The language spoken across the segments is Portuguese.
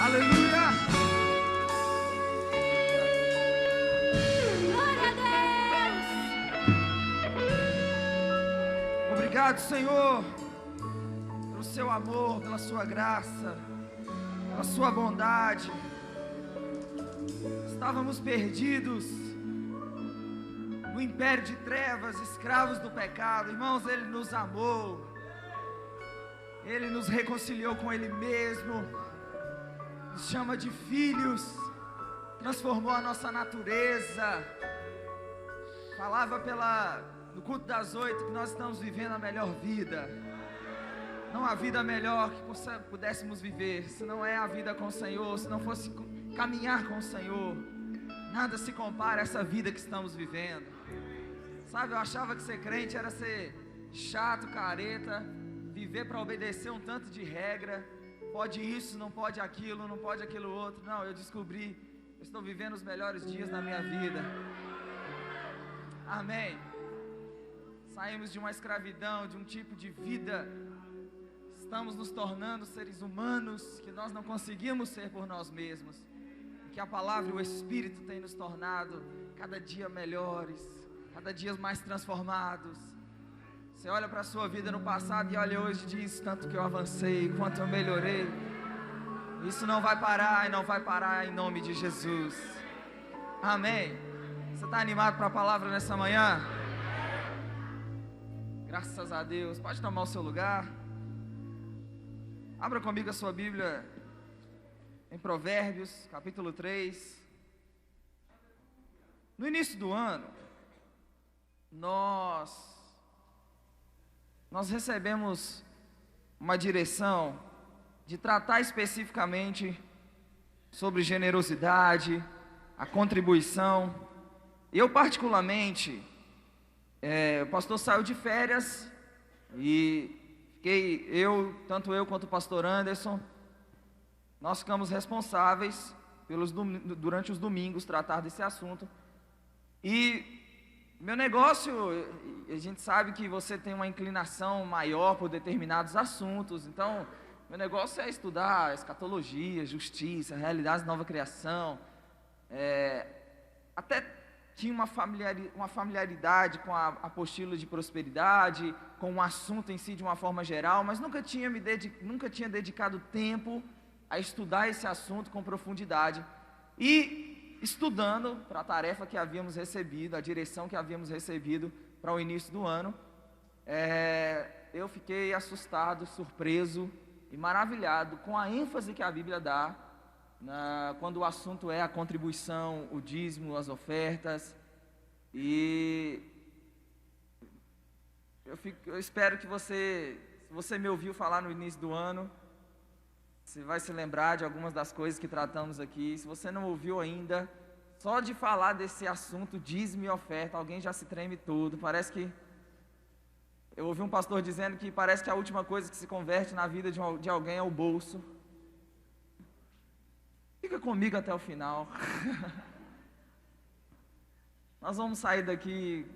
Aleluia! Glória a Deus! Obrigado, Senhor, pelo seu amor, pela sua graça, pela sua bondade. Estávamos perdidos no império de trevas, escravos do pecado. Irmãos, Ele nos amou, Ele nos reconciliou com Ele mesmo, nos chama de filhos, transformou a nossa natureza. Falava no culto das 8 que nós estamos vivendo a melhor vida. Não há vida melhor que pudéssemos viver, se não é a vida com o Senhor, se não fosse caminhar com o Senhor. Nada se compara a essa vida que estamos vivendo. Sabe, eu achava que ser crente era ser chato, careta, viver para obedecer um tanto de regra. Pode isso, não pode aquilo, não pode aquilo outro. Não, eu descobri, eu estou vivendo os melhores dias da minha vida. Amém. Saímos de uma escravidão, de um tipo de vida. Estamos nos tornando seres humanos que nós não conseguimos ser por nós mesmos. Que a palavra e o Espírito têm nos tornado cada dia melhores, cada dia mais transformados. Você olha para a sua vida no passado e olha hoje e diz: tanto que eu avancei, quanto eu melhorei. Isso não vai parar e não vai parar em nome de Jesus. Amém. Você está animado para a palavra nessa manhã? Graças a Deus. Pode tomar o seu lugar. Abra comigo a sua Bíblia em Provérbios, capítulo 3. No início do ano, nós recebemos uma direção de tratar especificamente sobre generosidade, a contribuição. Eu particularmente, o pastor saiu de férias e tanto eu quanto o pastor Anderson, nós ficamos responsáveis durante os domingos tratar desse assunto. E meu negócio, a gente sabe que você tem uma inclinação maior por determinados assuntos, então meu negócio é estudar escatologia, justiça, realidades de nova criação. Até tinha uma familiaridade com a apostila de prosperidade, com o assunto em si de uma forma geral, mas nunca tinha dedicado tempo a estudar esse assunto com profundidade. E estudando para a tarefa que havíamos recebido, a direção que havíamos recebido para o início do ano, eu fiquei assustado, surpreso e maravilhado com a ênfase que a Bíblia dá quando o assunto é a contribuição, o dízimo, as ofertas. E eu espero que se você me ouviu falar no início do ano, você vai se lembrar de algumas das coisas que tratamos aqui. Se você não ouviu ainda, só de falar desse assunto, dízimo e oferta, alguém já se treme todo. Parece que eu ouvi um pastor dizendo que parece que a última coisa que se converte na vida de alguém é o bolso. Fica comigo até o final. Nós vamos sair daqui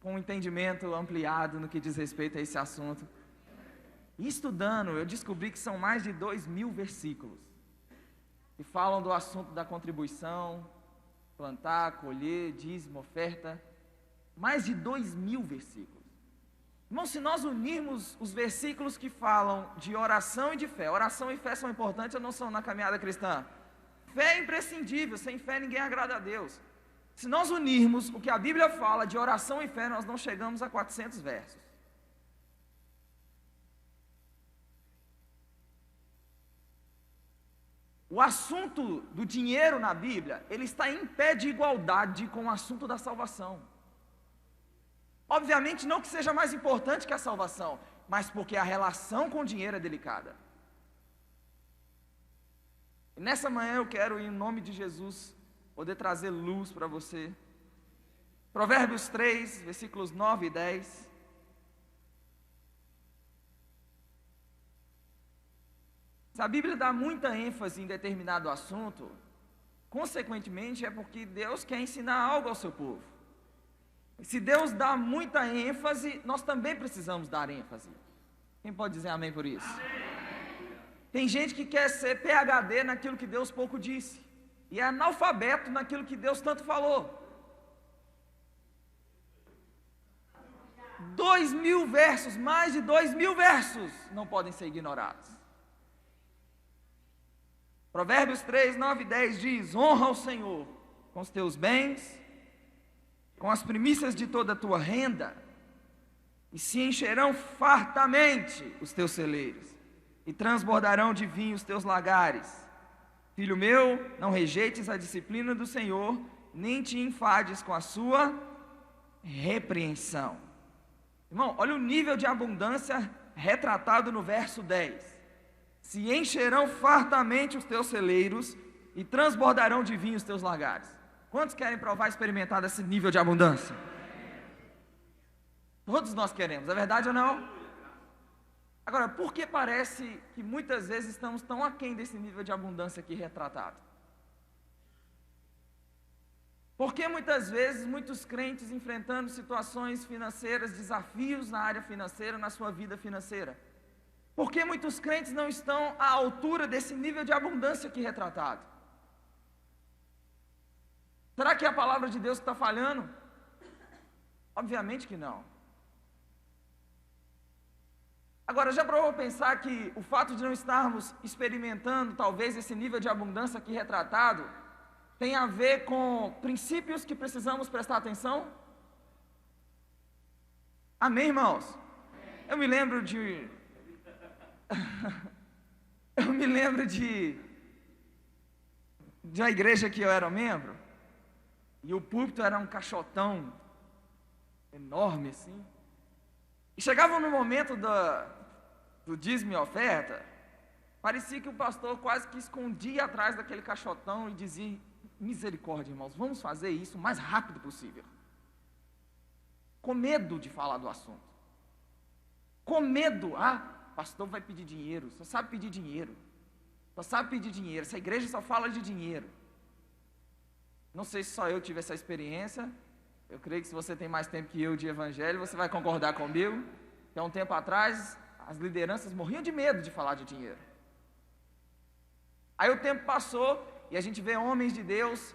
com um entendimento ampliado no que diz respeito a esse assunto. E estudando, eu descobri que são mais de 2.000 versículos que falam do assunto da contribuição, plantar, colher, dízimo, oferta. Mais de 2.000 versículos. Irmão, se nós unirmos os versículos que falam de oração e de fé, oração e fé são importantes ou não são na caminhada cristã? Fé é imprescindível, sem fé ninguém agrada a Deus. Se nós unirmos o que a Bíblia fala de oração e fé, nós não chegamos a 400 versos. O assunto do dinheiro na Bíblia, ele está em pé de igualdade com o assunto da salvação. Obviamente não que seja mais importante que a salvação, mas porque a relação com o dinheiro é delicada. E nessa manhã eu quero, em nome de Jesus, poder trazer luz para você. Provérbios 3, versículos 9 e 10. Se a Bíblia dá muita ênfase em determinado assunto, consequentemente é porque Deus quer ensinar algo ao seu povo. Se Deus dá muita ênfase, nós também precisamos dar ênfase. Quem pode dizer amém por isso? Amém. Tem gente que quer ser PhD naquilo que Deus pouco disse, e é analfabeto naquilo que Deus tanto falou. 2.000 versos, mais de 2.000 versos, não podem ser ignorados. Provérbios 3, 9 e 10 diz: honra o Senhor com os teus bens, com as primícias de toda a tua renda, e se encherão fartamente os teus celeiros, e transbordarão de vinho os teus lagares. Filho meu, não rejeites a disciplina do Senhor, nem te enfades com a sua repreensão. Irmão, olha o nível de abundância retratado no verso 10. Se encherão fartamente os teus celeiros, e transbordarão de vinho os teus lagares. Quantos querem provar e experimentar desse nível de abundância? Todos nós queremos, é verdade ou não? Agora, por que parece que muitas vezes estamos tão aquém desse nível de abundância aqui retratado? Por que muitas vezes muitos crentes enfrentando situações financeiras, desafios na área financeira, na sua vida financeira? Por que muitos crentes não estão à altura desse nível de abundância aqui retratado? Será que é a palavra de Deus que está falhando? Obviamente que não. Agora, já provou pensar que o fato de não estarmos experimentando talvez esse nível de abundância aqui retratado tem a ver com princípios que precisamos prestar atenção? Amém, irmãos? Eu me lembro de uma igreja que eu era membro, e o púlpito era um caixotão enorme assim, e chegava no momento do dízimo e oferta, parecia que o pastor quase que escondia atrás daquele caixotão e dizia: misericórdia, irmãos, vamos fazer isso o mais rápido possível, com medo de falar do assunto, com medo. Pastor vai pedir dinheiro, só sabe pedir dinheiro, essa igreja só fala de dinheiro. Não sei se só eu tive essa experiência, eu creio que se você tem mais tempo que eu de evangelho, você vai concordar comigo, que há um tempo atrás, as lideranças morriam de medo de falar de dinheiro. Aí o tempo passou, e a gente vê homens de Deus,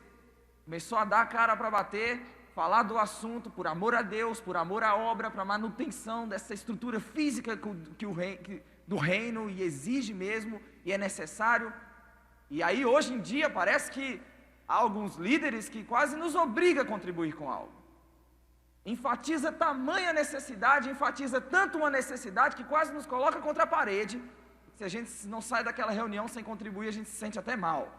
começou a dar a cara para bater, falar do assunto, por amor a Deus, por amor à obra, para manutenção dessa estrutura física do reino, e exige mesmo, e é necessário. E aí hoje em dia parece que há alguns líderes que quase nos obrigam a contribuir com algo. Enfatiza tamanha necessidade, enfatiza tanto uma necessidade que quase nos coloca contra a parede. Se a gente não sai daquela reunião sem contribuir, a gente se sente até mal.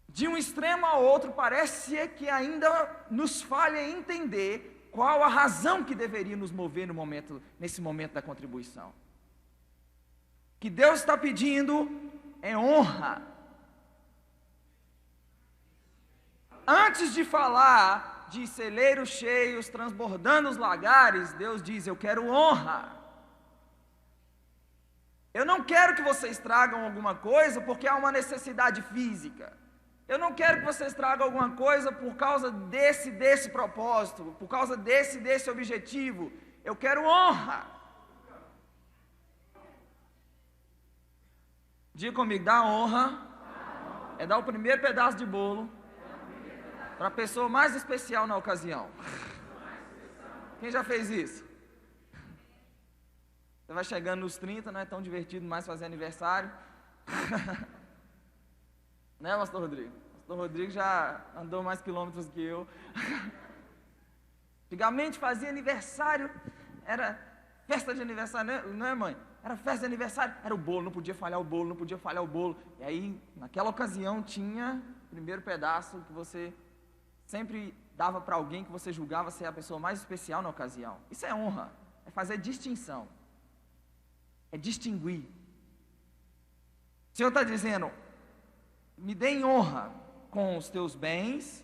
De um extremo ao outro, parece que ainda nos falha entender qual a razão que deveria nos mover nesse momento da contribuição. O que Deus está pedindo é honra. Antes de falar de celeiros cheios, transbordando os lagares, Deus diz: eu quero honra. Eu não quero que vocês tragam alguma coisa porque há uma necessidade física. Eu não quero que vocês tragam alguma coisa por causa desse propósito, por causa desse objetivo. Eu quero honra. Diga comigo: dar honra é dar o primeiro pedaço de bolo para a pessoa mais especial na ocasião. Quem já fez isso? Você vai chegando nos 30, não é tão divertido mais fazer aniversário. Né, pastor Rodrigo? Pastor Rodrigo já andou mais quilômetros que eu. Antigamente fazia aniversário, era festa de aniversário, não é, mãe? Era festa de aniversário, era o bolo, não podia falhar o bolo, não podia falhar o bolo. E aí, naquela ocasião, tinha o primeiro pedaço que você sempre dava para alguém que você julgava ser a pessoa mais especial na ocasião. Isso é honra, é fazer distinção, é distinguir. O Senhor está dizendo: me dê honra com os teus bens,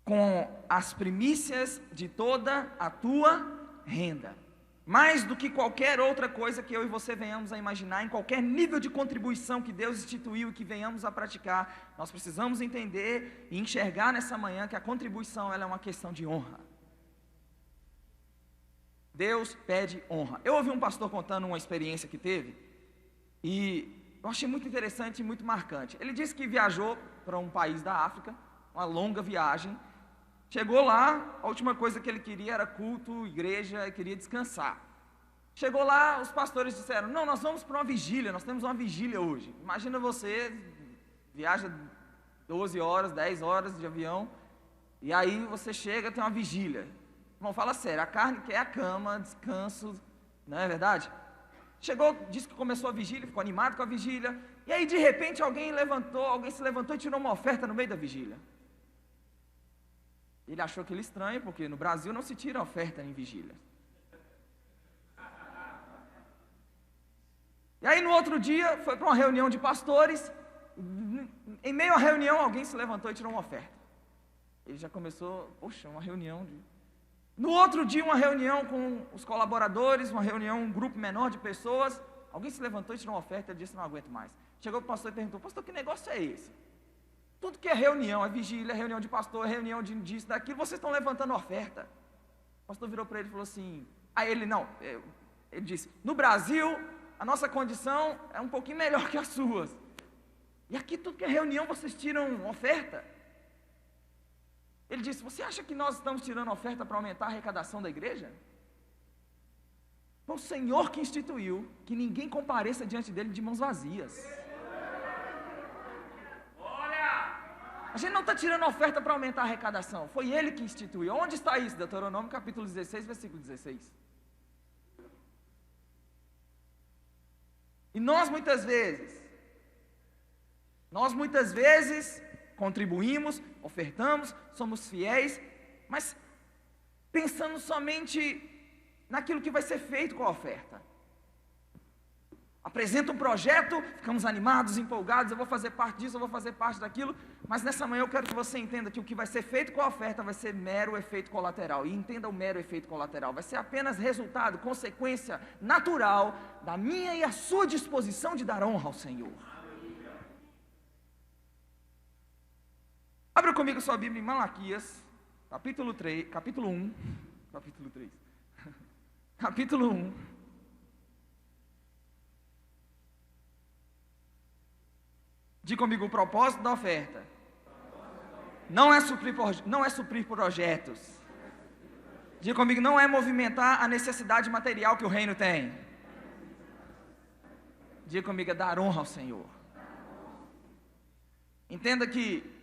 com as primícias de toda a tua renda. Mais do que qualquer outra coisa que eu e você venhamos a imaginar, em qualquer nível de contribuição que Deus instituiu e que venhamos a praticar, nós precisamos entender e enxergar nessa manhã que a contribuição ela é uma questão de honra. Deus pede honra. Eu ouvi um pastor contando uma experiência que teve, e eu achei muito interessante e muito marcante. Ele disse que viajou para um país da África, uma longa viagem. Chegou lá, a última coisa que ele queria era culto, igreja, queria descansar. Chegou lá, os pastores disseram: não, nós vamos para uma vigília, nós temos uma vigília hoje. Imagina você, viaja 12 horas, 10 horas de avião, e aí você chega, tem uma vigília. Irmão, fala sério, a carne quer a cama, descanso, não é verdade? Chegou, disse que começou a vigília, ficou animado com a vigília, e aí de repente alguém se levantou e tirou uma oferta no meio da vigília. Ele achou aquilo estranho, porque no Brasil não se tira oferta em vigília. E aí no outro dia, foi para uma reunião de pastores, em meio à reunião alguém se levantou e tirou uma oferta. Ele já começou, poxa, uma reunião de... No outro dia, uma reunião com os colaboradores, uma reunião, um grupo menor de pessoas, alguém se levantou e tirou uma oferta e disse: não aguento mais. Chegou para o pastor e perguntou: pastor, que negócio é esse? Tudo que é reunião, é vigília, é reunião de pastor, é reunião disso, daquilo, vocês estão levantando oferta. O pastor virou para ele e falou assim, ele disse: no Brasil, a nossa condição é um pouquinho melhor que as suas. E aqui tudo que é reunião, vocês tiram oferta. Ele disse: você acha que nós estamos tirando oferta para aumentar a arrecadação da igreja? Foi o Senhor que instituiu que ninguém compareça diante dele de mãos vazias. A gente não está tirando oferta para aumentar a arrecadação. Foi Ele que instituiu. Onde está isso? Deuteronômio capítulo 16, versículo 16. E nós muitas vezes contribuímos, ofertamos, somos fiéis, mas pensando somente naquilo que vai ser feito com a oferta. Apresenta um projeto, ficamos animados, empolgados, eu vou fazer parte disso, eu vou fazer parte daquilo, mas nessa manhã eu quero que você entenda que o que vai ser feito com a oferta vai ser mero efeito colateral, e entenda o mero efeito colateral, vai ser apenas resultado, consequência natural da minha e a sua disposição de dar honra ao Senhor. Abra comigo sua Bíblia em Malaquias, capítulo 1, Diga comigo: o propósito da oferta não é suprir projetos. Diga comigo: não é movimentar a necessidade material que o reino tem. Diga comigo: é dar honra ao Senhor. Entenda que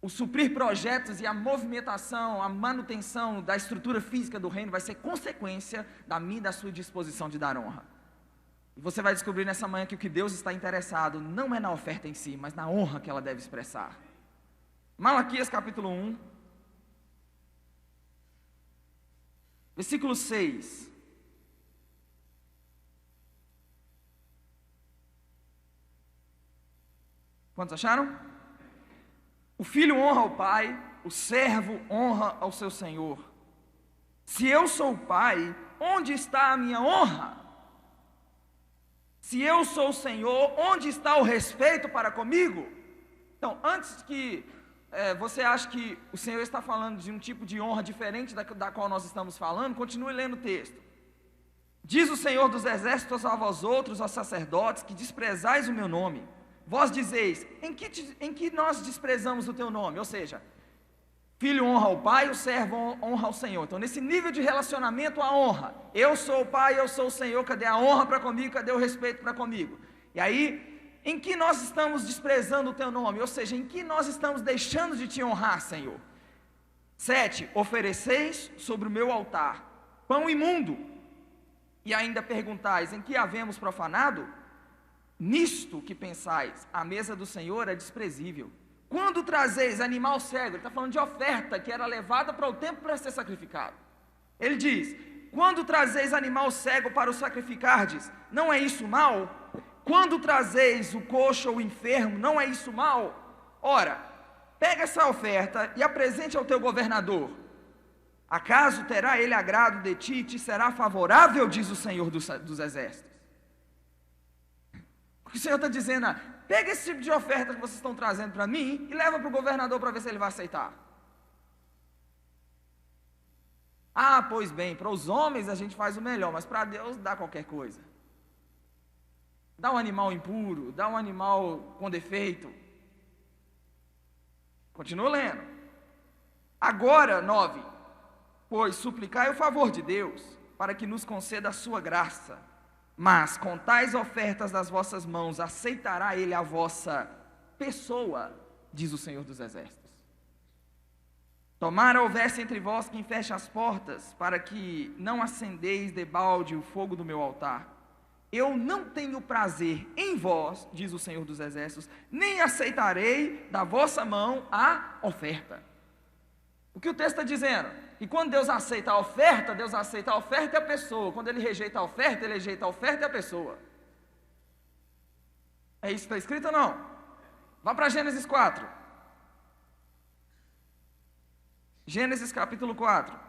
o suprir projetos e a movimentação, a manutenção da estrutura física do reino vai ser consequência da minha e da sua disposição de dar honra. E você vai descobrir nessa manhã que o que Deus está interessado não é na oferta em si, mas na honra que ela deve expressar. Malaquias capítulo 1, versículo 6. Quantos acharam? O filho honra ao pai, o servo honra ao seu senhor. Se eu sou o pai, onde está a minha honra? Se eu sou o Senhor, onde está o respeito para comigo? Então, antes que você ache que o Senhor está falando de um tipo de honra diferente da qual nós estamos falando, continue lendo o texto. Diz o Senhor dos exércitos a vós outros, aos sacerdotes, que desprezais o meu nome. Vós dizeis: em que nós desprezamos o teu nome? Ou seja, filho honra ao pai, o servo honra ao Senhor. Então, nesse nível de relacionamento, a honra. Eu sou o pai, eu sou o Senhor, cadê a honra para comigo, cadê o respeito para comigo? E aí, em que nós estamos desprezando o teu nome? Ou seja, em que nós estamos deixando de te honrar, Senhor? 7. Ofereceis sobre o meu altar pão imundo, e ainda perguntais: em que havemos profanado? Nisto que pensais, a mesa do Senhor é desprezível. Quando trazeis animal cego, ele está falando de oferta que era levada para o templo para ser sacrificado. Ele diz: quando trazeis animal cego para o sacrificardes, não é isso mal? Quando trazeis o coxo ou o enfermo, não é isso mal? Ora, pega essa oferta e apresente ao teu governador. Acaso terá ele agrado de ti e te será favorável, diz o Senhor dos exércitos. O que o Senhor está dizendo: pega esse tipo de oferta que vocês estão trazendo para mim e leva para o governador para ver se ele vai aceitar. Ah, pois bem, para os homens a gente faz o melhor, mas para Deus dá qualquer coisa. Dá um animal impuro, dá um animal com defeito. Continua lendo. Agora, 9. Pois suplicai o favor de Deus, para que nos conceda a sua graça. Mas com tais ofertas das vossas mãos, aceitará Ele a vossa pessoa, diz o Senhor dos Exércitos. Tomara houvesse entre vós quem feche as portas, para que não acendeis debalde o fogo do meu altar. Eu não tenho prazer em vós, diz o Senhor dos Exércitos, nem aceitarei da vossa mão a oferta. O que o texto está dizendo? Que quando Deus aceita a oferta e a pessoa. Quando Ele rejeita a oferta, Ele rejeita a oferta e a pessoa. É isso que está escrito ou não? Vá para Gênesis 4. Gênesis capítulo 4.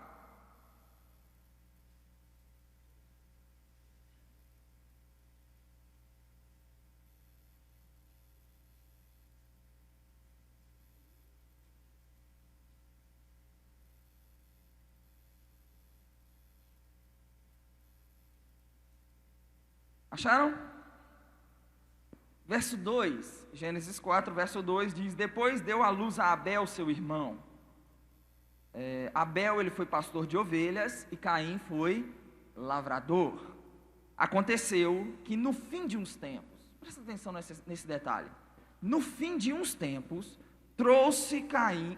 Acharam? Verso 2, Gênesis 4, verso 2 diz: depois deu à luz a Abel, seu irmão. Abel, ele foi pastor de ovelhas e Caim foi lavrador. Aconteceu que no fim de uns tempos, presta atenção nesse detalhe, no fim de uns tempos, trouxe Caim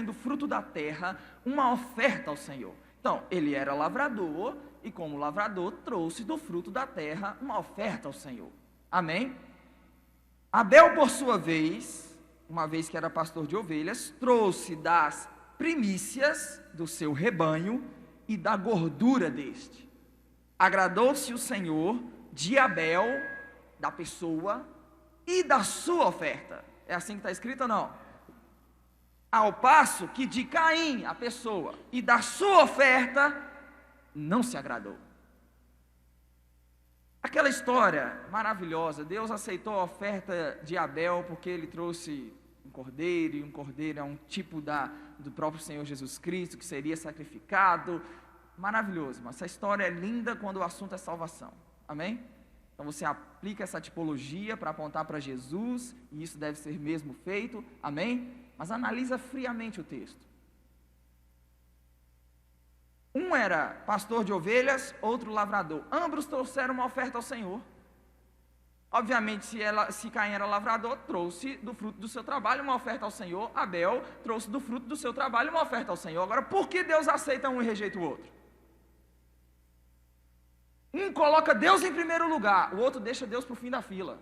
do fruto da terra, uma oferta ao Senhor. Então, ele era lavrador, e como lavrador, trouxe do fruto da terra uma oferta ao Senhor. Amém? Abel, por sua vez, uma vez que era pastor de ovelhas, trouxe das primícias do seu rebanho e da gordura deste. Agradou-se o Senhor de Abel, da pessoa, e da sua oferta. É assim que está escrito ou não? Ao passo que de Caim, a pessoa, e da sua oferta, não se agradou. Aquela história maravilhosa, Deus aceitou a oferta de Abel porque ele trouxe um cordeiro, e um cordeiro é um tipo do próprio Senhor Jesus Cristo, que seria sacrificado. Maravilhoso, mas essa história é linda quando o assunto é salvação. Amém? Então você aplica essa tipologia para apontar para Jesus, e isso deve ser mesmo feito. Amém? Mas analisa friamente o texto. Um era pastor de ovelhas, outro lavrador. Ambos trouxeram uma oferta ao Senhor. Obviamente, se Caim era lavrador, trouxe do fruto do seu trabalho uma oferta ao Senhor. Abel trouxe do fruto do seu trabalho uma oferta ao Senhor. Agora, por que Deus aceita um e rejeita o outro? Um coloca Deus em primeiro lugar, o outro deixa Deus para o fim da fila.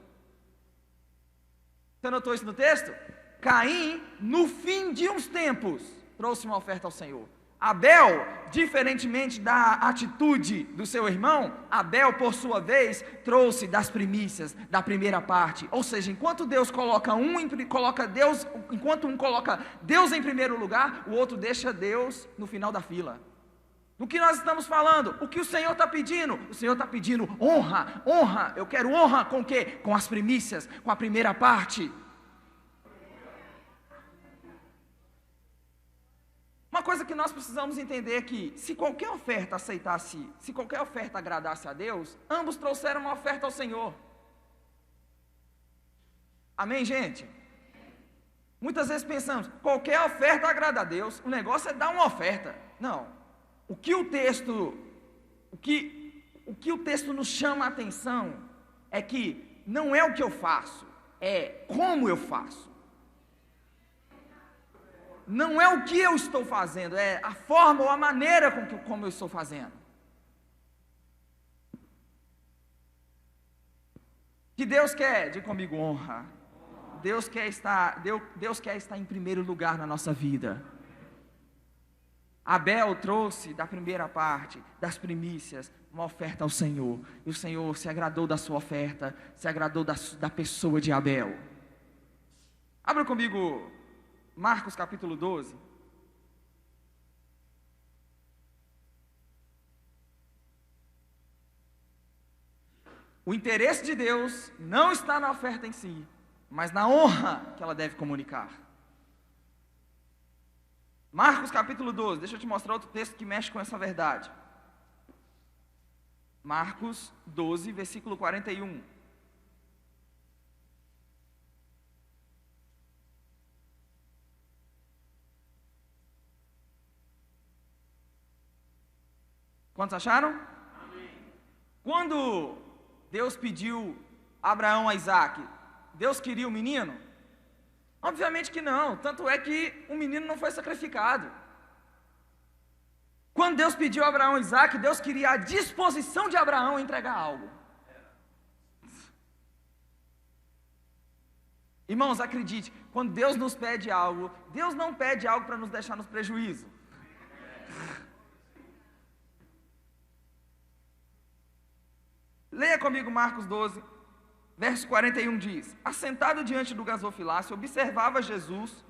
Você notou isso no texto? Caim, no fim de uns tempos, trouxe uma oferta ao Senhor. Abel, diferentemente da atitude do seu irmão, Abel, por sua vez, trouxe das primícias, da primeira parte. Ou seja, enquanto um coloca Deus em primeiro lugar, o outro deixa Deus no final da fila. Do que nós estamos falando? O que o Senhor está pedindo? O Senhor está pedindo honra, honra. Eu quero honra com o quê? Com as primícias, com a primeira parte. Uma coisa que nós precisamos entender é que, se qualquer oferta agradasse a Deus, ambos trouxeram uma oferta ao Senhor. Amém, gente? Muitas vezes pensamos, qualquer oferta agrada a Deus, o negócio é dar uma oferta. Não. O que o texto nos chama a atenção é que não é o que eu faço, é como eu faço. Não é o que eu estou fazendo, é a forma ou a maneira como eu estou fazendo. Que Deus quer, diga comigo, honra. Deus quer estar em primeiro lugar na nossa vida. Abel trouxe da primeira parte, das primícias, uma oferta ao Senhor. E o Senhor se agradou da sua oferta, se agradou da pessoa de Abel. Abra comigo Marcos capítulo 12. O interesse de Deus não está na oferta em si, mas na honra que ela deve comunicar. Marcos capítulo 12, deixa eu te mostrar outro texto que mexe com essa verdade. Marcos 12, versículo 41. Quantos acharam? Amém. Quando Deus pediu a Abraão a Isaac, Deus queria o menino? Obviamente que não, tanto é que o menino não foi sacrificado. Quando Deus pediu a Abraão a Isaac, Deus queria a disposição de Abraão em entregar algo. Irmãos, acredite, quando Deus nos pede algo, Deus não pede algo para nos deixar nos prejuízo. Leia comigo Marcos 12, verso 41 diz: assentado diante do gasofilácio, observava Jesus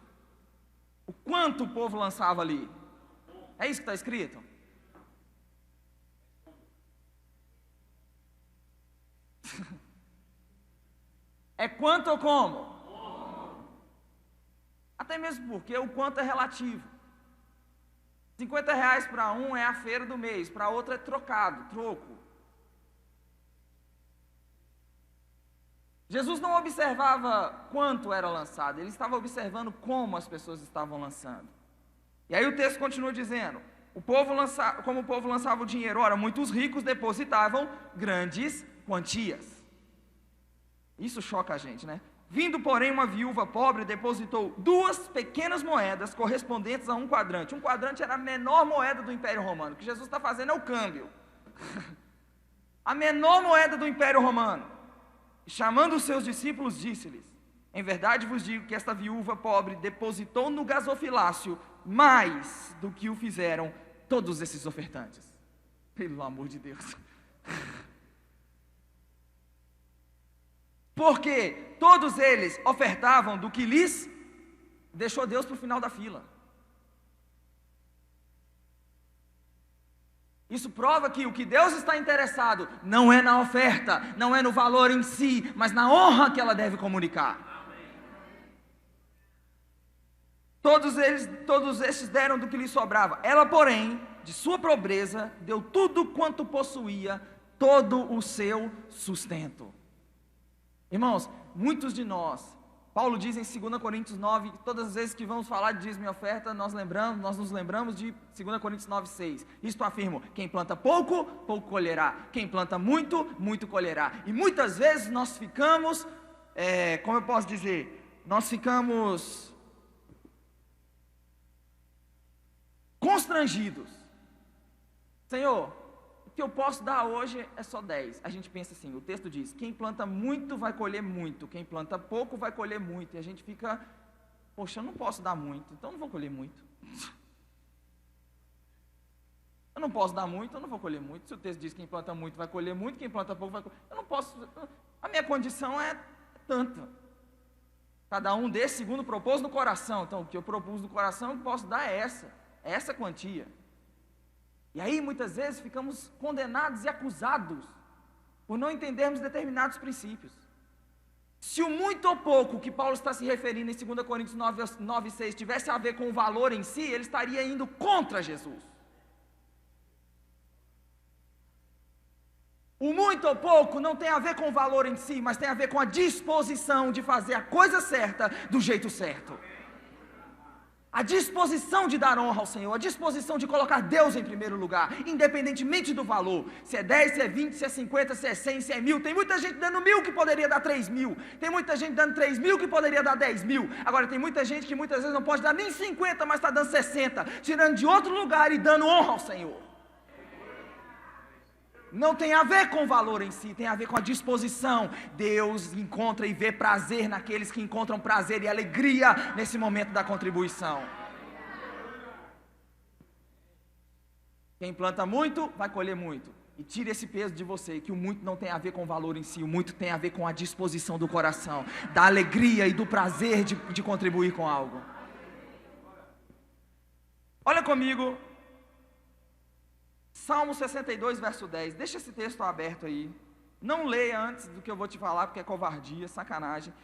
o quanto o povo lançava ali. É isso que está escrito? É quanto ou como? Até mesmo porque o quanto é relativo. R$50 para um é a feira do mês, para outro é trocado, troco. Jesus não observava quanto era lançado, ele estava observando como as pessoas estavam lançando. E aí o texto continua dizendo, como o povo lançava o dinheiro, ora, muitos ricos depositavam grandes quantias. Isso choca a gente, né? Vindo, porém, uma viúva pobre, depositou 2 pequenas moedas correspondentes a um quadrante. Um quadrante era a menor moeda do Império Romano. O que Jesus está fazendo é o câmbio. A menor moeda do Império Romano. Chamando os seus discípulos, disse-lhes: em verdade vos digo que esta viúva pobre depositou no gasofilácio mais do que o fizeram todos esses ofertantes. Pelo amor de Deus. Porque todos eles ofertavam do que lhes deixou Deus para o final da fila. Isso prova que o que Deus está interessado não é na oferta, não é no valor em si, mas na honra que ela deve comunicar. Todos estes deram do que lhe sobrava. Ela, porém, de sua pobreza, deu tudo quanto possuía, todo o seu sustento. Irmãos, muitos de nós, Paulo diz em 2 Coríntios 9, que todas as vezes que vamos falar de dízimo e oferta, nós nos lembramos de 2 Coríntios 9, 6. Isto afirmo, quem planta pouco, pouco colherá. Quem planta muito, muito colherá. E muitas vezes nós ficamos, como eu posso dizer, nós ficamos constrangidos. Senhor, o que eu posso dar hoje é só 10. A gente pensa assim, o texto diz, quem planta muito vai colher muito, quem planta pouco vai colher muito. E a gente fica, poxa, eu não posso dar muito, então eu não vou colher muito. Eu não posso dar muito, eu não vou colher muito. Se o texto diz que quem planta muito vai colher muito, quem planta pouco vai colher. Eu não posso, a minha condição é tanta. Cada um dê segundo propôs no coração. Então, o que eu propus no coração, eu posso dar é essa quantia. E aí, muitas vezes, ficamos condenados e acusados por não entendermos determinados princípios. Se o muito ou pouco que Paulo está se referindo em 2 Coríntios 9, 6 tivesse a ver com o valor em si, ele estaria indo contra Jesus. O muito ou pouco não tem a ver com o valor em si, mas tem a ver com a disposição de fazer a coisa certa do jeito certo. A disposição de dar honra ao Senhor, a disposição de colocar Deus em primeiro lugar, independentemente do valor, se é 10, se é 20, se é 50, se é 100, se é 1000, tem muita gente dando 1000 que poderia dar 3000, tem muita gente dando 3000 que poderia dar 10.000, agora tem muita gente que muitas vezes não pode dar nem 50, mas está dando 60, tirando de outro lugar e dando honra ao Senhor. Não tem a ver com o valor em si, tem a ver com a disposição. Deus encontra e vê prazer naqueles que encontram prazer e alegria nesse momento da contribuição. Quem planta muito, vai colher muito. E tire esse peso de você, que o muito não tem a ver com o valor em si, o muito tem a ver com a disposição do coração, da alegria e do prazer de contribuir com algo. Olha comigo, Salmo 62, verso 10, deixa esse texto aberto aí, não leia antes do que eu vou te falar, porque é covardia, sacanagem,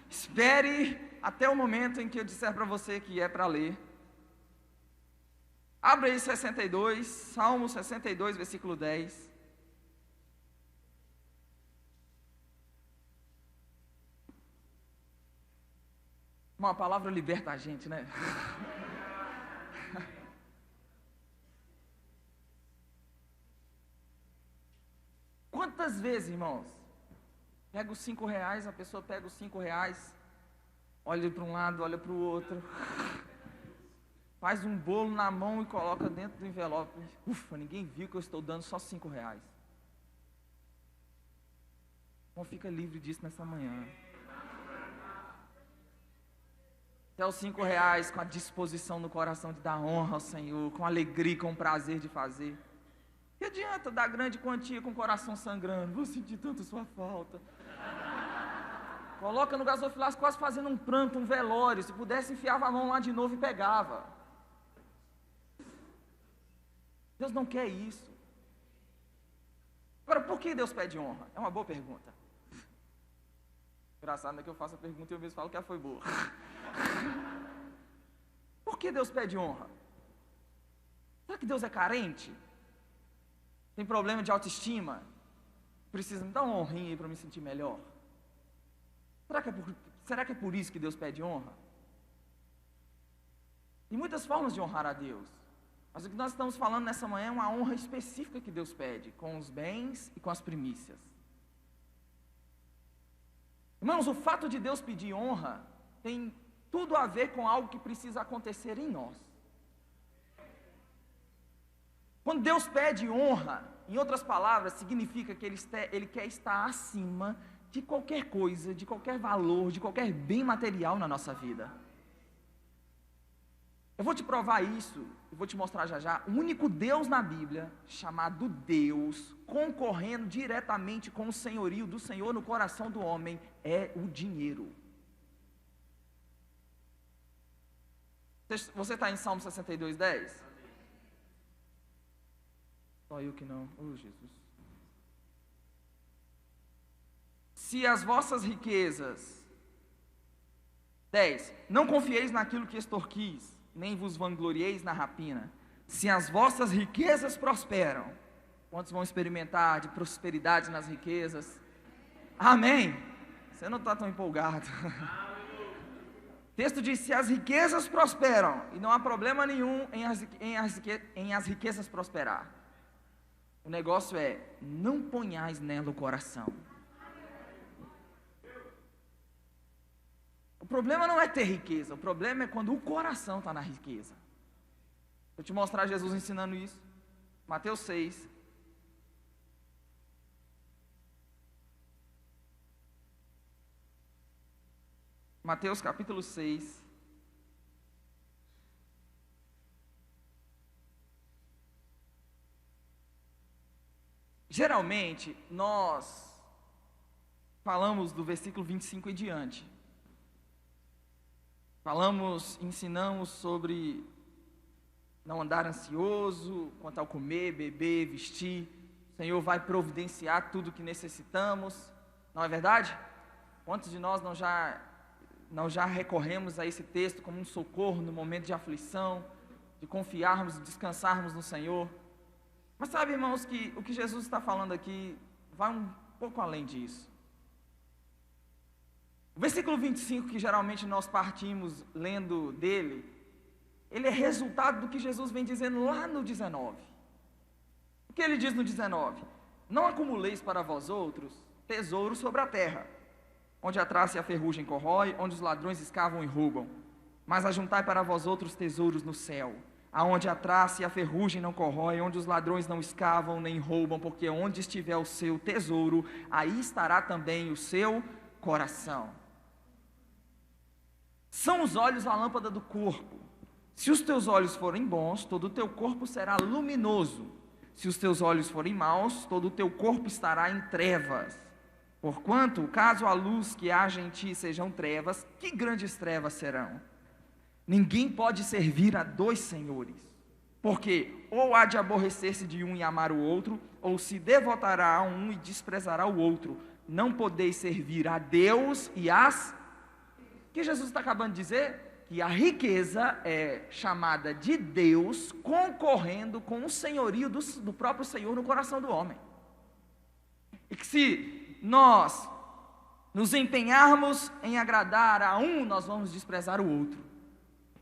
espere até o momento em que eu disser para você que é para ler, Abre aí 62, Salmo 62, versículo 10. Uma palavra liberta a gente, né? Quantas vezes, irmãos, pega os R$ 5, a pessoa pega os R$ 5, olha para um lado, olha para o outro, faz um bolo na mão e coloca dentro do envelope. Ufa, ninguém viu que eu estou dando só R$ 5. Então fica livre disso nessa manhã. Até os R$ 5 com a disposição no coração de dar honra ao Senhor, com alegria, com prazer de fazer. Que adianta dar grande quantia com o coração sangrando? Vou sentir tanto sua falta. Coloca no gasofilácio quase fazendo um pranto, um velório. Se pudesse, enfiava a mão lá de novo e pegava. Deus não quer isso. Agora, por que Deus pede honra? É uma boa pergunta. Engraçado, né, que eu faço a pergunta e eu mesmo falo que ela foi boa. Por que Deus pede honra? Será que Deus é carente? Tem problema de autoestima? Precisa me dar uma honrinha aí para me sentir melhor? Será que é por isso que Deus pede honra? Tem muitas formas de honrar a Deus. Mas o que nós estamos falando nessa manhã é uma honra específica que Deus pede, com os bens e com as primícias. Irmãos, o fato de Deus pedir honra tem tudo a ver com algo que precisa acontecer em nós. Quando Deus pede honra, em outras palavras, significa que Ele quer estar acima de qualquer coisa, de qualquer valor, de qualquer bem material na nossa vida. Eu vou te provar isso, eu vou te mostrar já já. O único Deus na Bíblia, chamado Deus, concorrendo diretamente com o senhorio do Senhor no coração do homem, é o dinheiro. Você está em Salmo 62, 10? Só eu que não. Oh, Jesus. Se as vossas riquezas... 10. Não confieis naquilo que extorquis, nem vos vanglorieis na rapina. Se as vossas riquezas prosperam. Quantos vão experimentar de prosperidade nas riquezas? Amém? Você não está tão empolgado. O texto diz, se as riquezas prosperam, e não há problema nenhum em as riquezas prosperar. O negócio é, não ponhais nela o coração. O problema não é ter riqueza, o problema é quando o coração está na riqueza. Vou te mostrar Jesus ensinando isso. Mateus 6. Mateus capítulo 6. Geralmente, nós falamos do versículo 25 em diante. Ensinamos sobre não andar ansioso, quanto ao comer, beber, vestir. O Senhor vai providenciar tudo o que necessitamos. Não é verdade? Quantos de nós não já recorremos a esse texto como um socorro no momento de aflição, de confiarmos e descansarmos no Senhor? Mas sabe, irmãos, que o que Jesus está falando aqui vai um pouco além disso. O versículo 25, que geralmente nós partimos lendo dele, ele é resultado do que Jesus vem dizendo lá no 19. O que ele diz no 19? Não acumuleis para vós outros tesouros sobre a terra, onde a traça e a ferrugem corrói, onde os ladrões escavam e roubam. Mas ajuntai para vós outros tesouros no céu, aonde a traça e a ferrugem não corrói, onde os ladrões não escavam nem roubam, porque onde estiver o seu tesouro, aí estará também o seu coração. São os olhos a lâmpada do corpo. Se os teus olhos forem bons, todo o teu corpo será luminoso. Se os teus olhos forem maus, todo o teu corpo estará em trevas. Porquanto, caso a luz que haja em ti sejam trevas, que grandes trevas serão? Ninguém pode servir a dois senhores, porque ou há de aborrecer-se de um e amar o outro, ou se devotará a um e desprezará o outro. Não podeis servir a Deus e às... O que Jesus está acabando de dizer? que a riqueza é chamada de Deus concorrendo com o senhorio do próprio Senhor no coração do homem. E que se nós nos empenharmos em agradar a um, nós vamos desprezar o outro.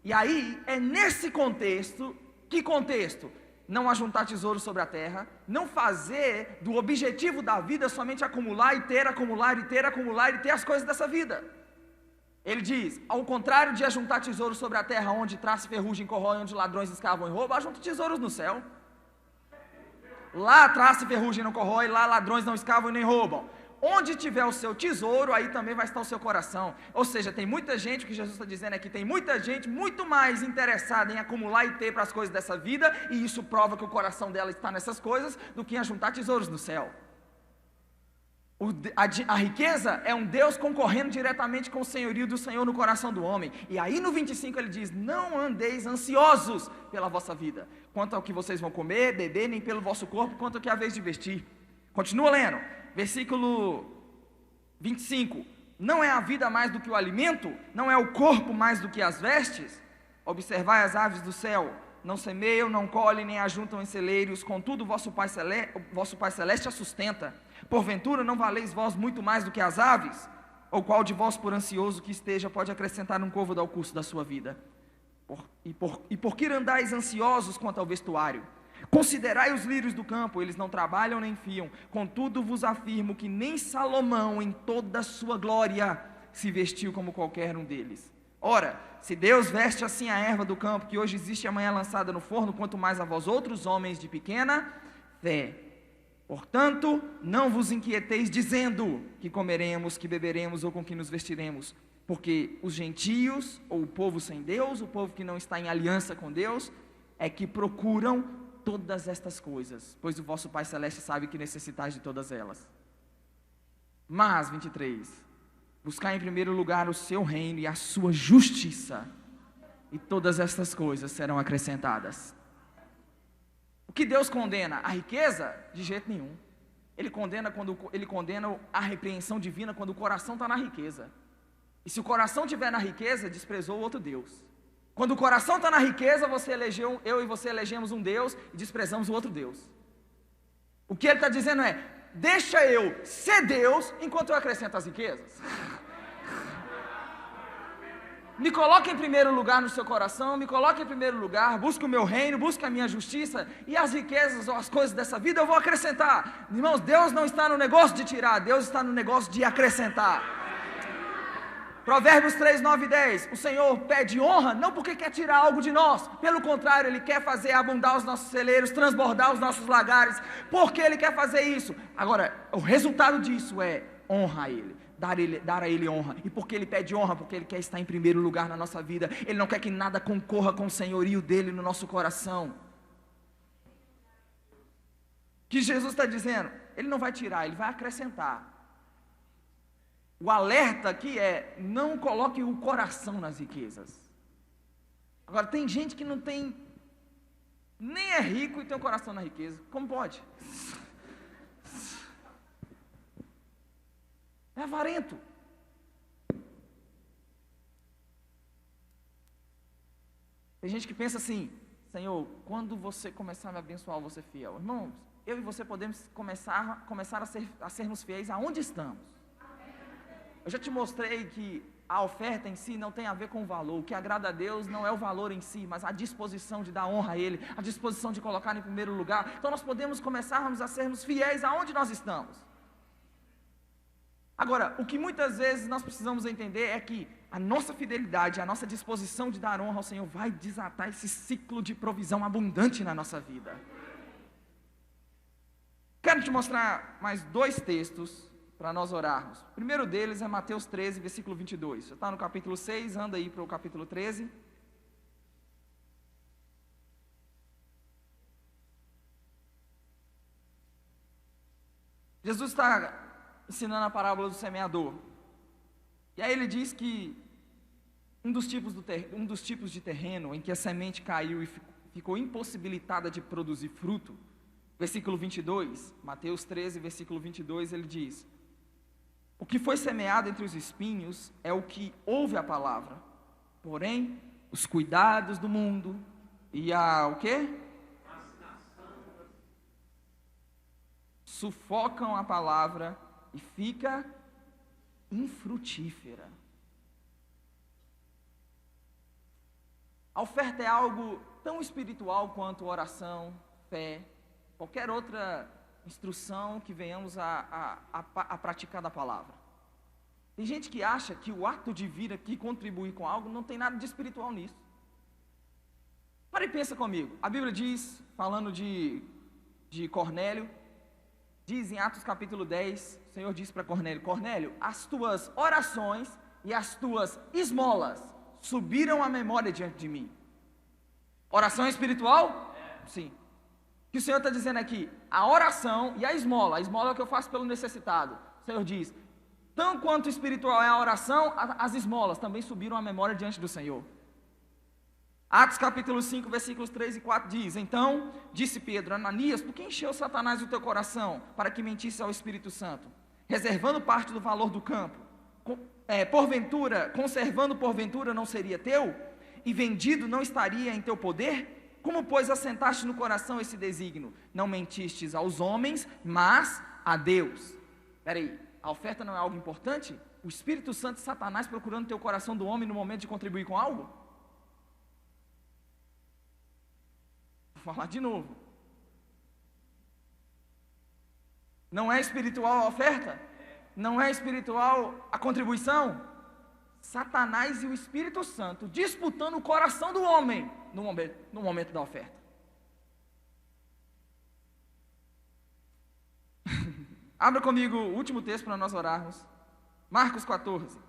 E aí, é nesse contexto, que contexto? Não ajuntar tesouros sobre a terra, não fazer do objetivo da vida somente acumular e ter, acumular e ter, acumular e ter as coisas dessa vida. Ele diz, ao contrário de ajuntar tesouros sobre a terra, onde traça ferrugem, corrói, onde ladrões escavam e roubam, ajunta tesouros no céu. Lá traça ferrugem não corrói, lá ladrões não escavam e nem roubam. Onde tiver o seu tesouro, aí também vai estar o seu coração. Ou seja, tem muita gente, o que Jesus está dizendo é que tem muita gente muito mais interessada em acumular e ter para as coisas dessa vida, e isso prova que o coração dela está nessas coisas, do que em ajuntar tesouros no céu. A riqueza é um Deus concorrendo diretamente com o senhorio do Senhor no coração do homem. E aí no 25 ele diz, não andeis ansiosos pela vossa vida, quanto ao que vocês vão comer, beber, nem pelo vosso corpo, quanto ao que é a vez de vestir. Continua lendo, versículo 25, não é a vida mais do que o alimento? Não é o corpo mais do que as vestes? Observai as aves do céu, não semeiam, não colhem, nem ajuntam em celeiros, contudo vosso Pai Celeste a sustenta. Porventura não valeis vós muito mais do que as aves? Ou qual de vós, por ansioso que esteja, pode acrescentar um côvado ao curso da sua vida? E por que andais ansiosos quanto ao vestuário? Considerai os lírios do campo, eles não trabalham nem fiam, contudo vos afirmo que nem Salomão em toda a sua glória se vestiu como qualquer um deles. Ora, se Deus veste assim a erva do campo, que hoje existe e amanhã lançada no forno, quanto mais a vós outros homens de pequena fé. Portanto, não vos inquieteis dizendo que comeremos, que beberemos ou com que nos vestiremos, porque os gentios, ou o povo sem Deus, o povo que não está em aliança com Deus, é que procuram todas estas coisas, pois o vosso Pai Celeste sabe que necessitais de todas elas. Mas, 23, buscai em primeiro lugar o seu reino e a sua justiça, e todas estas coisas serão acrescentadas. O que Deus condena? A riqueza? De jeito nenhum. Ele condena a repreensão divina quando o coração está na riqueza. E se o coração estiver na riqueza, desprezou o outro Deus. Quando o coração está na riqueza, eu e você elegemos um Deus e desprezamos o outro Deus. O que ele está dizendo é, deixa eu ser Deus enquanto eu acrescento as riquezas. Me coloque em primeiro lugar no seu coração, me coloque em primeiro lugar, busque o meu reino, busque a minha justiça, e as riquezas ou as coisas dessa vida eu vou acrescentar. Irmãos, Deus não está no negócio de tirar, Deus está no negócio de acrescentar. Provérbios 3, 9 e 10, o Senhor pede honra, não porque quer tirar algo de nós, pelo contrário, Ele quer fazer abundar os nossos celeiros, transbordar os nossos lagares, porque Ele quer fazer isso. Agora, o resultado disso é honra a Ele. Dar a Ele honra. E por que Ele pede honra? Porque Ele quer estar em primeiro lugar na nossa vida. Ele não quer que nada concorra com o senhorio dEle no nosso coração. O que Jesus está dizendo? Ele não vai tirar, Ele vai acrescentar. O alerta aqui é, não coloque o coração nas riquezas. Agora, tem gente que não tem, nem é rico e tem o coração na riqueza. Como pode? É avarento. Tem gente que pensa assim, Senhor, quando você começar a me abençoar, eu vou ser fiel. Irmãos, eu e você podemos começar a sermos fiéis aonde estamos. Eu já te mostrei que a oferta em si não tem a ver com o valor. O que agrada a Deus não é o valor em si, mas a disposição de dar honra a Ele, a disposição de colocar em primeiro lugar. Então nós podemos começarmos a sermos fiéis aonde nós estamos. Agora, o que muitas vezes nós precisamos entender é que a nossa fidelidade, a nossa disposição de dar honra ao Senhor vai desatar esse ciclo de provisão abundante na nossa vida. Quero te mostrar mais 2 textos para nós orarmos. O primeiro deles é Mateus 13, versículo 22. Você está no capítulo 6, anda aí para o capítulo 13. Jesus está ensinando a parábola do semeador. E aí ele diz que um dos tipos de terreno em que a semente caiu e ficou impossibilitada de produzir fruto, versículo 22, Mateus 13, versículo 22, ele diz: o que foi semeado entre os espinhos é o que ouve a palavra, Porém, os cuidados do mundo e o quê? Sufocam a palavra e fica infrutífera. A oferta é algo tão espiritual quanto oração, fé, qualquer outra instrução que venhamos a praticar da palavra. Tem gente que acha que o ato de vir aqui contribuir com algo não tem nada de espiritual nisso. Para e pensa comigo. A Bíblia diz, falando de Cornélio, diz em Atos capítulo 10, o Senhor disse para Cornélio: Cornélio, as tuas orações e as tuas esmolas subiram à memória diante de mim. Oração espiritual? Sim. O que o Senhor está dizendo aqui? A oração e a esmola é o que eu faço pelo necessitado. O Senhor diz, tão quanto espiritual é a oração, as esmolas também subiram à memória diante do Senhor. Atos capítulo 5, versículos 3 e 4 diz: Então disse Pedro: Ananias, por que encheu Satanás o teu coração para que mentisse ao Espírito Santo, reservando parte do valor do campo? Conservando porventura não seria teu? E vendido não estaria em teu poder? Como, pois, assentaste no coração esse desígnio? Não mentistes aos homens, mas a Deus. Espera aí, a oferta não é algo importante? O Espírito Santo e Satanás procurando teu coração do homem no momento de contribuir com algo? Vou falar de novo. Não é espiritual a oferta? Não é espiritual a contribuição? Satanás e o Espírito Santo disputando o coração do homem no momento da oferta. Abra comigo o último texto para nós orarmos. Marcos 14.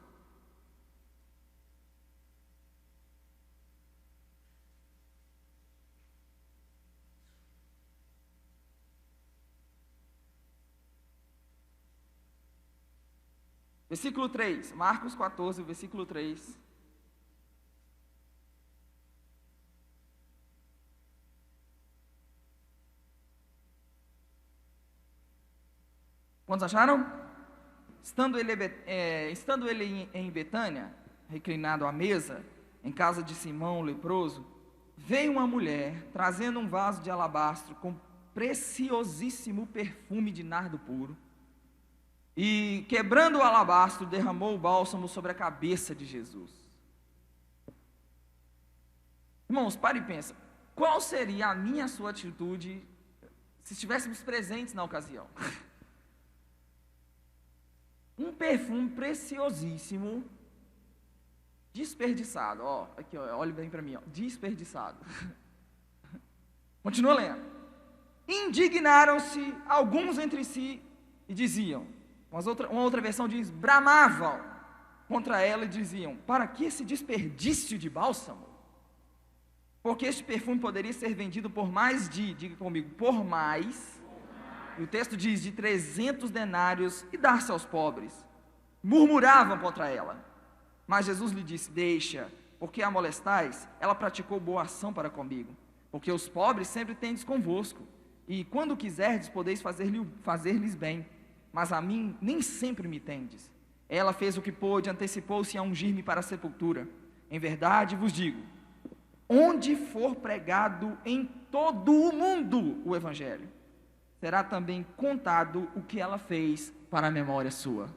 Versículo 3, Marcos 14, versículo 3. Quantos acharam? Estando ele em Betânia, reclinado à mesa, em casa de Simão o leproso, veio uma mulher trazendo um vaso de alabastro com preciosíssimo perfume de nardo puro. E, quebrando o alabastro, derramou o bálsamo sobre a cabeça de Jesus. Irmãos, pare e pensa. Qual seria a minha e a sua atitude se estivéssemos presentes na ocasião? Um perfume preciosíssimo, desperdiçado. Ó, aqui, ó, olhe bem para mim, ó, desperdiçado. Continua lendo. Indignaram-se alguns entre si e diziam... Uma outra versão diz, bramavam contra ela e diziam, para que esse desperdício de bálsamo? Porque este perfume poderia ser vendido por mais de, diga comigo, por mais, e o texto diz, de 300 denários e dar-se aos pobres. Murmuravam contra ela. Mas Jesus lhe disse, deixa, porque a molestais, ela praticou boa ação para comigo, porque os pobres sempre tendes convosco, e quando quiserdes podeis fazer-lhes bem. Mas a mim nem sempre me tendes. Ela fez o que pôde, antecipou-se a ungir-me para a sepultura. Em verdade vos digo, onde for pregado em todo o mundo o Evangelho, será também contado o que ela fez para a memória sua.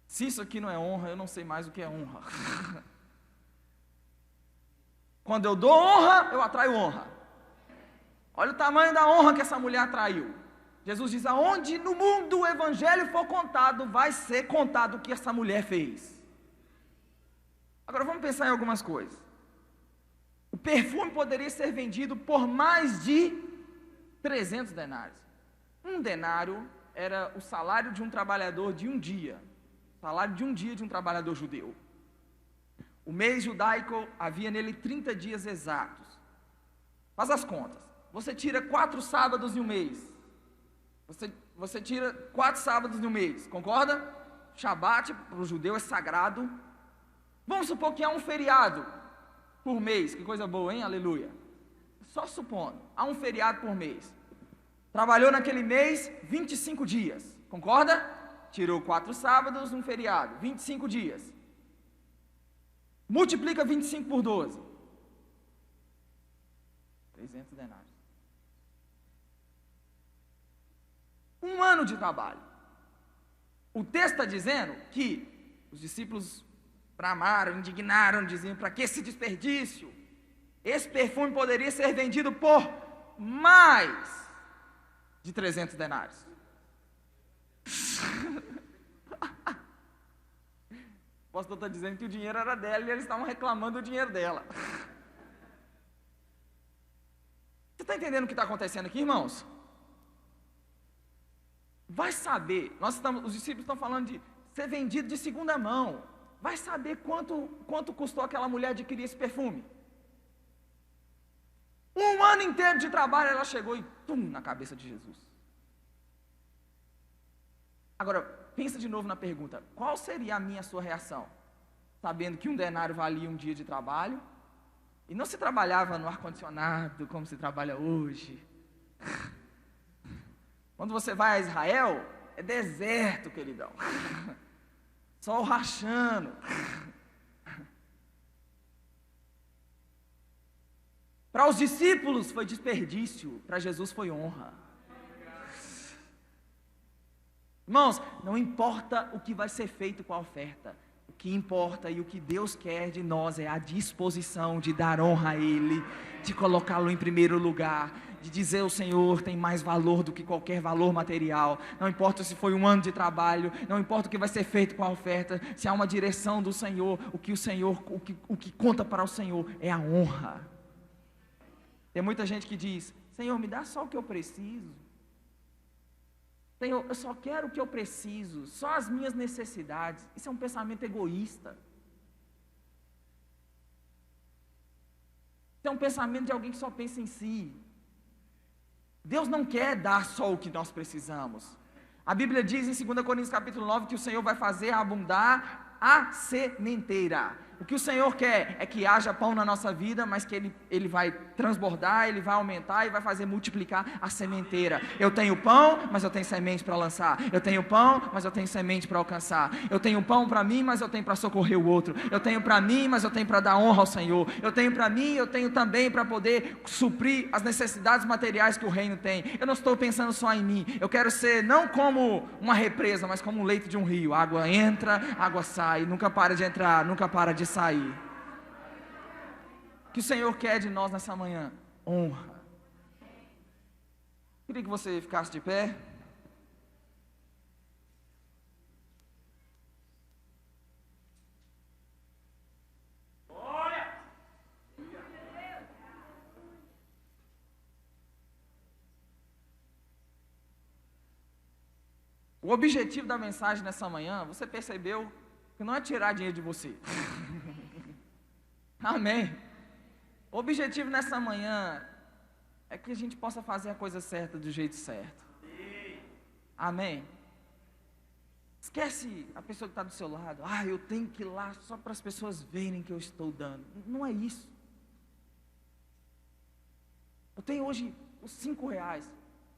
Se isso aqui não é honra, eu não sei mais o que é honra. Quando eu dou honra, eu atraio honra. Olha o tamanho da honra que essa mulher atraiu. Jesus diz, aonde no mundo o Evangelho for contado, vai ser contado o que essa mulher fez. Agora vamos pensar em algumas coisas. O perfume poderia ser vendido por mais de 300 denários. Um denário era o salário de um trabalhador de um dia. O salário de um dia de um trabalhador judeu. O mês judaico havia nele 30 dias exatos. Faz as contas. Você tira 4 sábados em um mês. Você tira 4 sábados no mês, concorda? Shabat para o judeu é sagrado. Vamos supor que há um feriado por mês, que coisa boa, hein? Aleluia. Só supondo, há um feriado por mês. Trabalhou naquele mês 25 dias, concorda? Tirou 4 sábados, um feriado, 25 dias. Multiplica 25 por 12. 300 denários. Um ano de trabalho. O texto está dizendo que os discípulos bramaram, indignaram, diziam: para que esse desperdício? Esse perfume poderia ser vendido por mais de 300 denários. O pastor está dizendo que o dinheiro era dela e eles estavam reclamando do dinheiro dela. Você está entendendo o que está acontecendo aqui, irmãos? Vai saber, os discípulos estão falando de ser vendido de segunda mão. Vai saber quanto custou aquela mulher adquirir esse perfume. Um ano inteiro de trabalho, ela chegou e na cabeça de Jesus. Agora, pensa de novo na pergunta: qual seria a minha, a sua reação? Sabendo que um denário valia um dia de trabalho, e não se trabalhava no ar-condicionado como se trabalha hoje. Quando você vai a Israel, é deserto, queridão. Sol rachando. Para os discípulos foi desperdício, para Jesus foi honra. Irmãos, não importa o que vai ser feito com a oferta. O que importa e o que Deus quer de nós é a disposição de dar honra a Ele, de colocá-lo em primeiro lugar, de dizer: o Senhor tem mais valor do que qualquer valor material. Não importa se foi um ano de trabalho, não importa o que vai ser feito com a oferta, se há uma direção do Senhor, o que conta para o Senhor é a honra. Tem muita gente que diz: Senhor, me dá só o que eu preciso. Senhor, eu só quero o que eu preciso, só as minhas necessidades. Isso é um pensamento egoísta. Isso é um pensamento de alguém que só pensa em si. Deus não quer dar só o que nós precisamos. A Bíblia diz em 2 Coríntios capítulo 9 que o Senhor vai fazer abundar a sementeira. O que o Senhor quer é que haja pão na nossa vida, mas que Ele vai transbordar, Ele vai aumentar e vai fazer multiplicar a sementeira. Eu tenho pão, mas eu tenho semente para lançar. Eu tenho pão, mas eu tenho semente para alcançar. Eu tenho pão para mim, mas eu tenho para socorrer o outro. Eu tenho para mim, mas eu tenho para dar honra ao Senhor. Eu tenho para mim, eu tenho também para poder suprir as necessidades materiais que o reino tem. Eu não estou pensando só em mim. Eu quero ser não como uma represa, mas como um leito de um rio. A água entra, a água sai, nunca para de entrar, nunca para de sair. O que o Senhor quer de nós nessa manhã? Honra. Queria que você ficasse de pé. O objetivo da mensagem nessa manhã, você percebeu que não é tirar dinheiro de você. Amém. O objetivo nessa manhã é que a gente possa fazer a coisa certa do jeito certo. Amém. Esquece a pessoa que está do seu lado. Eu tenho que ir lá só para as pessoas verem que eu estou dando. Não é isso. Eu tenho hoje os R$5.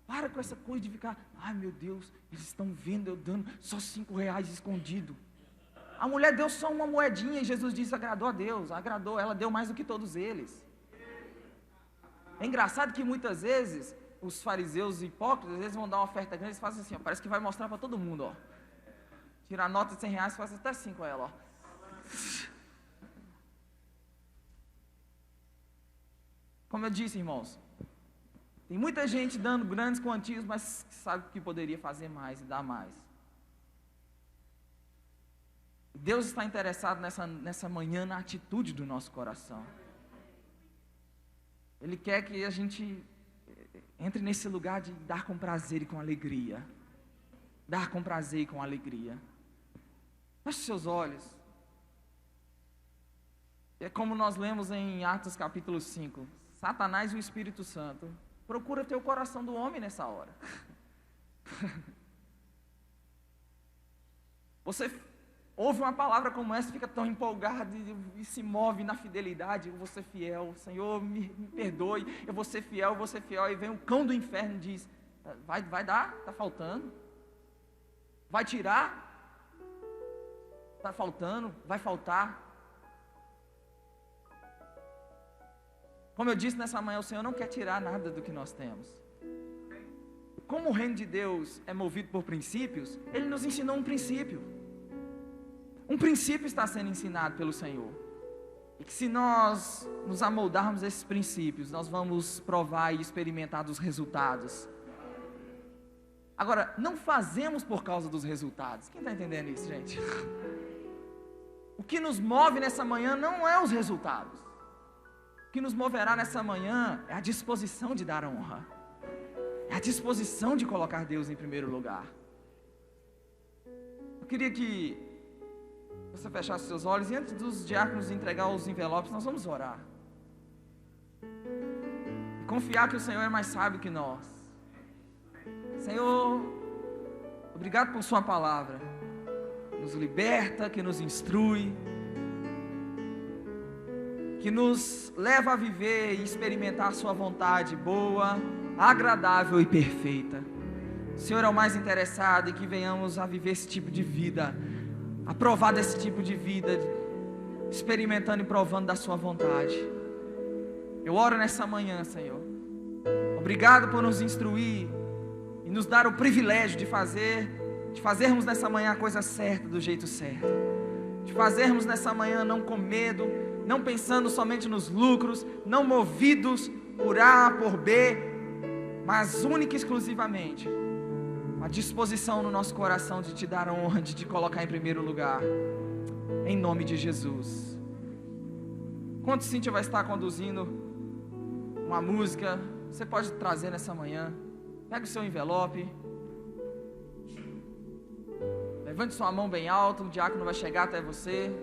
Para com essa coisa de ficar: meu Deus, eles estão vendo eu dando só R$5 escondido. A mulher deu só uma moedinha e Jesus disse: agradou a Deus, agradou, ela deu mais do que todos eles. É engraçado que muitas vezes os fariseus hipócritas, às vezes vão dar uma oferta grande, eles fazem assim, parece que vai mostrar para todo mundo, tira a nota de R$100 e faz até 5 a ela, Como eu disse, irmãos, tem muita gente dando grandes quantias, mas sabe que poderia fazer mais e dar mais. Deus está interessado nessa manhã na atitude do nosso coração. Ele quer que a gente entre nesse lugar de dar com prazer e com alegria. Dar com prazer e com alegria. Feche seus olhos. É como nós lemos em Atos capítulo 5. Satanás e o Espírito Santo procura ter o coração do homem nessa hora. Você ouve uma palavra como essa, fica tão empolgado e se move na fidelidade. Eu vou ser fiel, Senhor, me perdoe, eu vou ser fiel, e vem o cão do inferno e diz: vai dar? Está faltando? Vai tirar? Está faltando? Vai faltar? Como eu disse nessa manhã, o Senhor não quer tirar nada do que nós temos. Como o reino de Deus é movido por princípios, Ele nos ensinou um princípio. Um princípio está sendo ensinado pelo Senhor. E que se nós nos amoldarmos a esses princípios, nós vamos provar e experimentar dos resultados. Agora, não fazemos por causa dos resultados. Quem está entendendo isso, gente? O que nos move nessa manhã não é os resultados. O que nos moverá nessa manhã é a disposição de dar honra. É a disposição de colocar Deus em primeiro lugar. Eu queria que você fechasse seus olhos e antes dos diáconos entregar os envelopes, nós vamos orar. E confiar que o Senhor é mais sábio que nós. Senhor, obrigado por sua palavra. Nos liberta, que nos instrui, que nos leva a viver e experimentar a sua vontade boa, agradável e perfeita. O Senhor é o mais interessado em que venhamos a viver esse tipo de vida, a provar desse tipo de vida, experimentando e provando da sua vontade. Eu oro nessa manhã, Senhor. Obrigado por nos instruir e nos dar o privilégio de fazermos nessa manhã a coisa certa, do jeito certo. De fazermos nessa manhã não com medo, não pensando somente nos lucros, não movidos por A, por B, mas única e exclusivamente a disposição no nosso coração de te dar honra, de te colocar em primeiro lugar, em nome de Jesus. Enquanto Cíntia vai estar conduzindo uma música, você pode trazer nessa manhã, pega o seu envelope, levante sua mão bem alto, o diácono vai chegar até você.